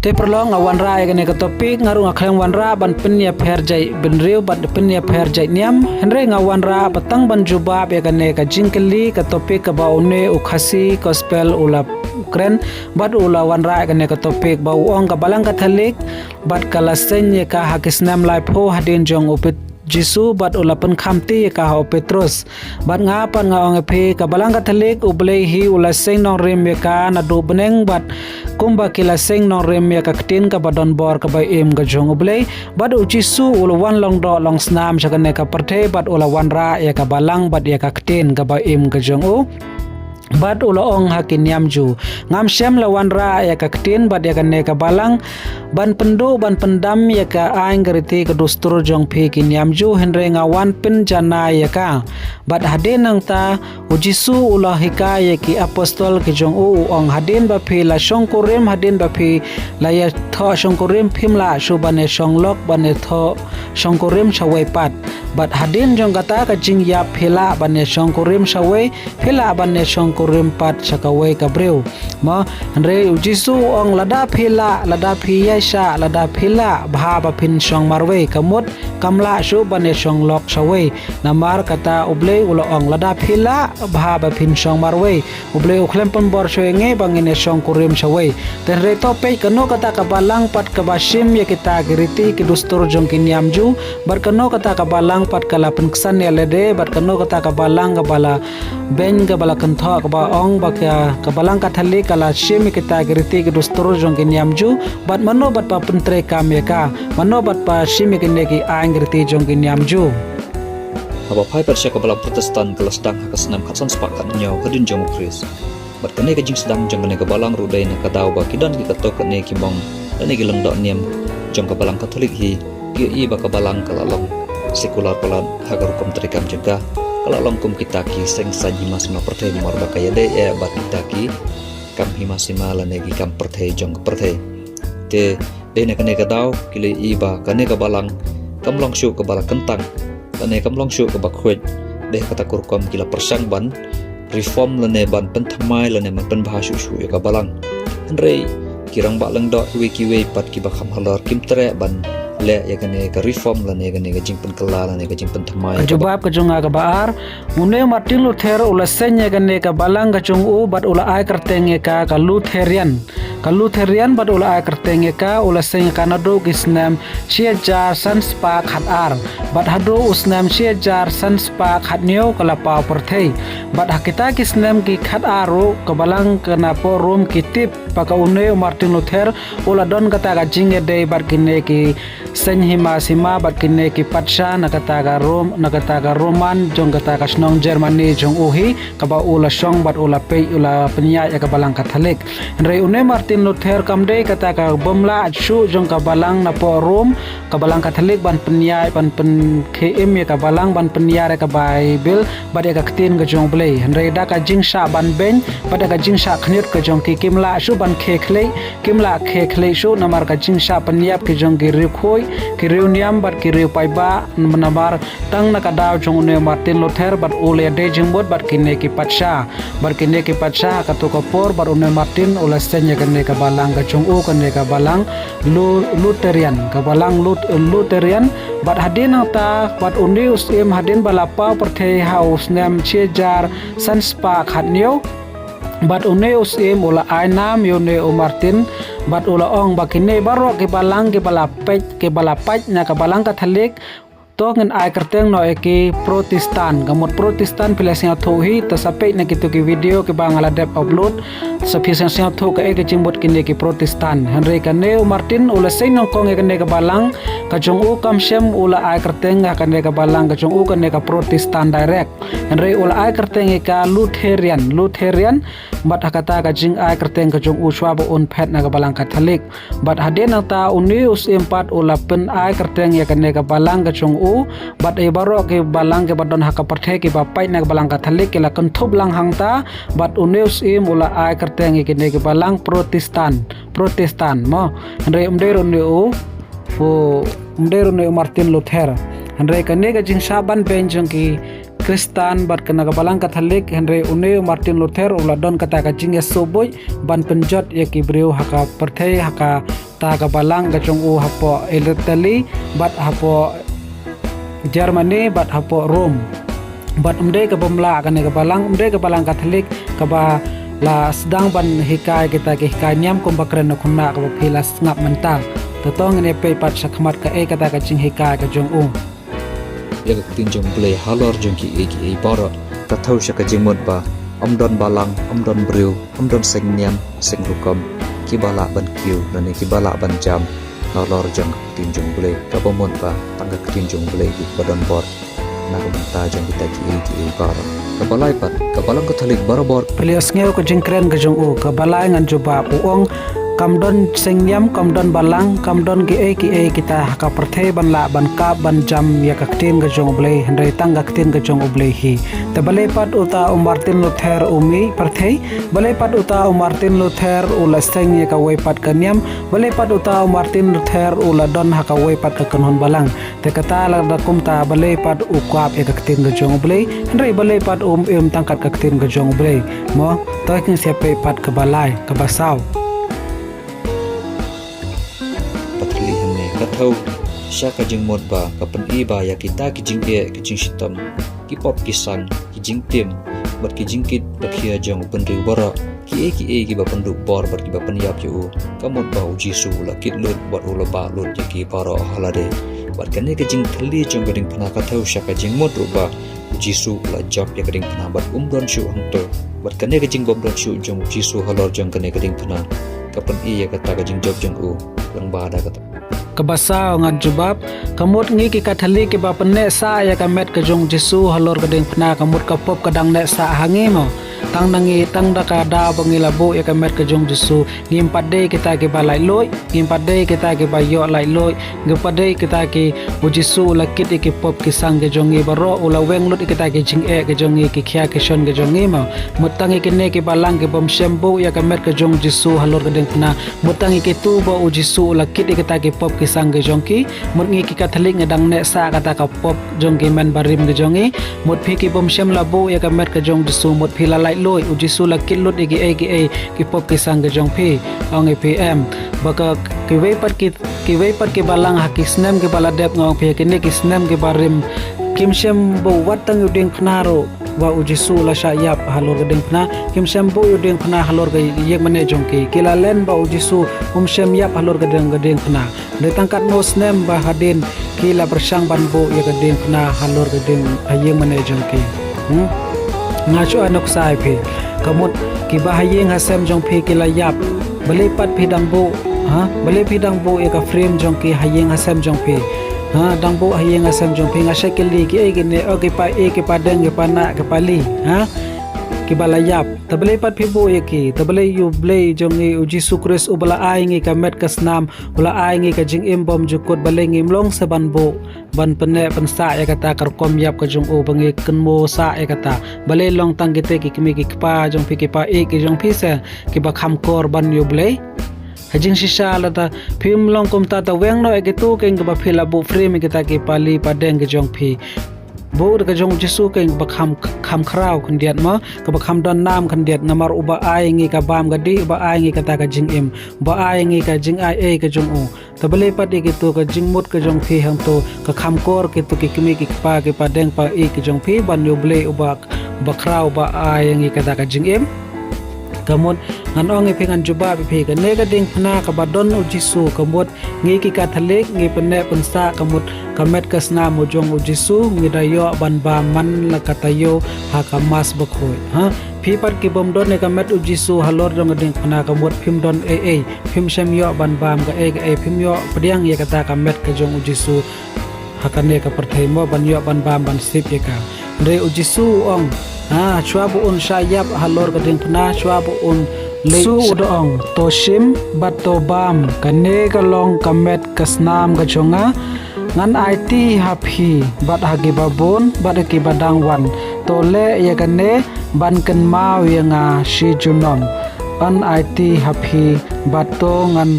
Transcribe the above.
Te perlo ngawan ra ya ne ka topik ngaru ngakhleng wan ra ban pen ya pher jai ben riu ban pen ya pher jai niam henre ngawan ra patang ban jubab ya ne ka jingkeli ka topik ka baune ukhasi gospel ula kren bad ula wan ra ya ne ka topik ba ong ka balang katolik bad kala senye ka hakisnam lai pho hadin jong upit Jisu bat ulapan khamti ka ho Petrus bat ngapan nga ong phe ka balang katolik ublei hi ula seng nong rem ka na do beneng bat kumba kila seng nong rem ka ktin ka badon bor ka bai em ga jong ublei bat u Jisu ula wan long do long snam chakane ka parthe bat ula wan ra ya ka balang bat ya ka ktin ka bai em ga jong u bad ula ong hakin yamju ngam shem lawan ra ya ka ktin bad ya ka ne ka balang ban pendu ban pendam ya ka aing gariti ka dustur jong phi kin yamju henre ngawan pen jana ya ka bad hadin nang ta ujisu ula hikaya ki apostol ki jong u ong hadin ba phi la shong kurim hadin ba phi la ya tho shong kurim phim la shu bane shong lok bane tho shong kurim chawai pat bad hadin jong kata ka jing ya phila bane shong kurim chawai phila bane shong kurim pat chakawai ka breu ma andre ujisu ong lada phila lada phiya sha lada phila bha ba phin shong marwei kamut kamla shu bane shong lok chawai namar kata ublei ulo ong lada phila bha ba phin shong marwei ublei ukhlem pon bor shoenge bangine shong kurim chawai tenre to pe kano kata ka balang pat ka bashim ya kita giriti ki dustur jong kinyamju bar kano kata ka balang pat kala penksan ya lede bar kano kata ka balang ka bala ben ka bala kantho ka ba ong ba ka balang kathali kala shim kita giriti ki dustur jong kinyamju bat mano bat pa pentre kam ya ka mano bat pa shim kinne ki angirti jong kinyamju aba pai per syaka bala protestan kelas dang hakasnam khatsan sepakat nyaw kadin jong kris bat kene ka jing sedang jong kene ka balang rudai na kadaw ba kidan ki katok kene ki mong dane ki lengdok niam jong ka balang katolik hi ki i ba ka balang kala long sekular palan hagar hukum terikam jaga kala long kum kita ki seng san hima sima perthai nomor ba kaya de e bat kita ki kam hima sima la ne ki kam perthai jong perthai te de ne kene ka daw ki le i ba kane ka balang kam long shu ka bala kentang kane kam long shu ka ba khwet de kata kurkom kila persang ban reform lane ban penthamai lane man pen bha shu ka balang andre kirang ba lang do kiwe pat ki ba kham halor kim tre ban le ya kane ka reform lane kane ka jingpen kala lane ka jingpen thamai jawab ka junga ka baar mune Martin Luther ula senya kane ka balang ka jung u bat ula ai kertenge ka Lutherian bat ula ai kertenge ka ula senya kana do gisnam sia jar sans pak hat ar bat hado usnam sia jar sans pak hat neu kala pa perthei bat hakita gisnam ki khat aro ka balang kana po rom kitip paka une Martin Luther ula don kata ka jinge de bat kine ki senhima sima bat kine ki patsha nakata ka Roman jong kata ka snong Germany jong uhi ka ba ula shong bat ula pe ula penya ya ka balang Katolik re une Martin Luther kamde kata ka bomla achu jong ka balang na po Rom ka balang Katolik ban penya ban pen KM ya ka balang ban penya ka Bible bat ya ka ktin ka jong blei re da ka jing sha ban ben bat ka jing sha khnit ka jong ki kimla shu ban kimla khle shu namar ka jing sha panyap ki jong gi rikhoi ki reuniam bat ki riu pai ba manabar tang na kadaw jong ne Martin Luther bat ule de jingbot bat kine ki patsha ka to ko por bat une Martin ula senya kane ka balang ka jong u kane ka balang Lutherian Lutherian bat hadin ta bat undi usim hadin balapa perthei haus nem chejar sanspa khatnyo bat une usim ula ainam yone o Martin bat ula ong bakine baro ke balang ke balapaj na ka balang Katolik to ngen ai kerteng no ki Protestan gamot Protestan pilasnya thohi ta sape na kitu ki video ke bangala dep upload sapisang sia tho ka ke jimbot kine ki Protestan henry kane Martin ula sein nong kong kane ka balang ka jong u kam shem ula ai kerteng kane ka balang ka jong u kane ka Protestan direct henry ula ai kerteng ka Lutherian bat hakata ka jing ai kerteng ka jong u swaba un phet na ka balang Katolik bat haden ta unius empat ula pen ai kerteng ya kane ka balang ka jong u bat e baro ke balang ke badon haka parthe ke bapai na balang Katolik ke la kenthub lang hangta bat unius im ula ai kerteng ke ne ke balang Protestan mo andre umdero ne Martin Luther andre kane ka jing saban benjong ki Kristan bat kena ka balang Katolik Henry une Martin Luther ula don kata ka jing soboy ban penjot ya ki breu haka perthei haka kata ka balang ka chung u hapo Italy bat hapo Germany bat hapo Rome bat umde ka bamla ka ne ka balang Katolik ka ba la sedang ban hikai kita ke hikai nyam kum bakren khunna ka philas ngap mental totong ne pe pat sakmat ka kata ka ching hikai ka jong u ya ka tin jong ble halor jong ki e bara ka thau sha ka jingmot ba don balang don briu don sengnyam sengrukam ki bala ban kiu nani ki bala ban jam halor jong tin jong ble ka bomon ba tangga tin jong ble ki badon bor na ka banta jong kita ki e bara ka balai pat ka balang Katolik barabor Pelios ngeu ko jingkren ka jong u ka balai ngan juba puong kamdon sengnyam kamdon balang kamdon ki e kita ka perthei ban la ban ka ban jam ya ka tin ka jong ble hendai tang ka tin ka jong ble hi te balai pat uta Martin Luther umi perthei balai pat uta Martin Luther ula seng ya ka wei pat ka nyam balai pat uta Martin Luther ula don ha ka wei pat ka kanon balang te kata la da kum ta balai pat ukap ya ka tin ka jong ble hendai balai pat tangkat ka tin ka jong ble mo to kin siape pat ka balai ka basau kathau sha ka jing mod ba ka pan i ba ya kita ki jing e ki jing sitam ki pop ki sang ki jing tim bat ki jing kit ba khia jong pan ri bara ki e ba pan du bor bat ki ba pan yap ju ka mod ba u jisu la kit lut bat u la ba lut ji ki paro halade bat ka ne ki jing thli jong ga ding phana kathau sha ka jing mod ru ba jisu la job ya ka ding phana bat don shu hang to bat ka ne ki jing bom don shu jong jisu halor jong ka ne ka ding phana ka pan i ya ka ta ka jing job jong u lang ba da ka kabasao ngat jubab kamut ngi ki Katolik ki ba penne sa ya kamet ka jong Jesu halor ka ding phna kamut ka pop ka dang ne sa hangi mo tang nangi tang da ka da bangi labo ya kamet ka jong Jesu ngim pade kita ki ba lai loi ngim pade kita ki ba yo lai loi ngim pade kita ki u Jesu la kit ki pop ki sang ke jong i baro ula weng lut kita ki jing e ke jong i ki khia ke shon ke jong i mo mutangi ki ne ki balang ki bom shembo ya kamet ka jong Jesu halor ka ding phna mutangi ki tu ba u Jesu la kit kita ki pop ki sang ke jongki mut ngi ki Katolik ngedang ne sa kata ka pop jongki men barim ke jongi mut phi ki bom shem labo ya ka met ka jong Jesu mut phi la lai loi u Jesu la kit lut igi ki pop ki sang ke jong phi ong pm baka ki wei pat ki balang hakisnem ki baladep ngong phi ki ne ki snem ki barim kim shem bo watang uding phnaro wa u Jesu la sha yap halor ga ding phna kim shem bo u ding phna halor ga yek mane jongki kila len ba u Jesu shem yap halor ga ding phna le tangkat no snem ba hadin kila bersang ban bo ya ga ding phna halor ga ding ayeng mane jongki ngachu anok sai phi kamut ki ba hayeng hasem jong phi kila yap bale pat phi dang bo bale phi dang bo ya ka frame jongki hayeng hasem jong phi dang bo hayeng asam jong pinga shekeli ki ne o ki pa deng ki pa na ki pali ki balayap tabale pat phibo ki tabale yu blay jong i Jesu Christ ubala ai ngi ka met kasnam ula ai ngi ka jing im bom jukot bale ngim long sa ban bo ban pene pansa ya kata kar kom yap ka jong o bangi kenmo sa ya kata bale long tang ki te ki kimi ki pa jong phi ki pa ki jong phi se ki ba kham kor ban yu blay hajing shisha lata phim long kum ta weng no ekitu keng ba phila bu frame kita ki pali padeng ke jong phi bu ka jong Jesu keng ba kham khrau khandiat ma ka ba kham don nam khandiat namar uba ai ngi ka bam ga di uba ai ngi kata ka jing im ba ai ngi ka jing ai ka jong u tabale pat ekitu ka jing mut ka jong phi ham to ka kham kor kitu ki kimi ki pa ki padeng pa ki jong phi ban yo ble uba khrau ba ai ngi kata ka jing im kamut ngan ong pengan juba phi ka ne ka ding phna ka badon u Jesu kamut ngi ki Katolik ngi pene pensa kamut kamet kasna mo jong u Jesu ngi dayo ban ba man la katayo ha ka mas bakhoi phi pat ki bom don ne kamet u Jesu halor dong ding phna kamut phim don phim shem yo ban bam ka phim yo padiang ye kata kamet ka jong u Jesu hakane ka perthai mo ban yo ban bam ban sip ye ka re u Jesu ong chua bu un shayap halor ka ding phna chua bu un su udong toshim bato bam kane ka long kamet kasnam ka chonga ngan IT happy bat hagi babon bat ki badang wan to le ya kane ban kan mau ya nga shi junom an IT happy bato ngan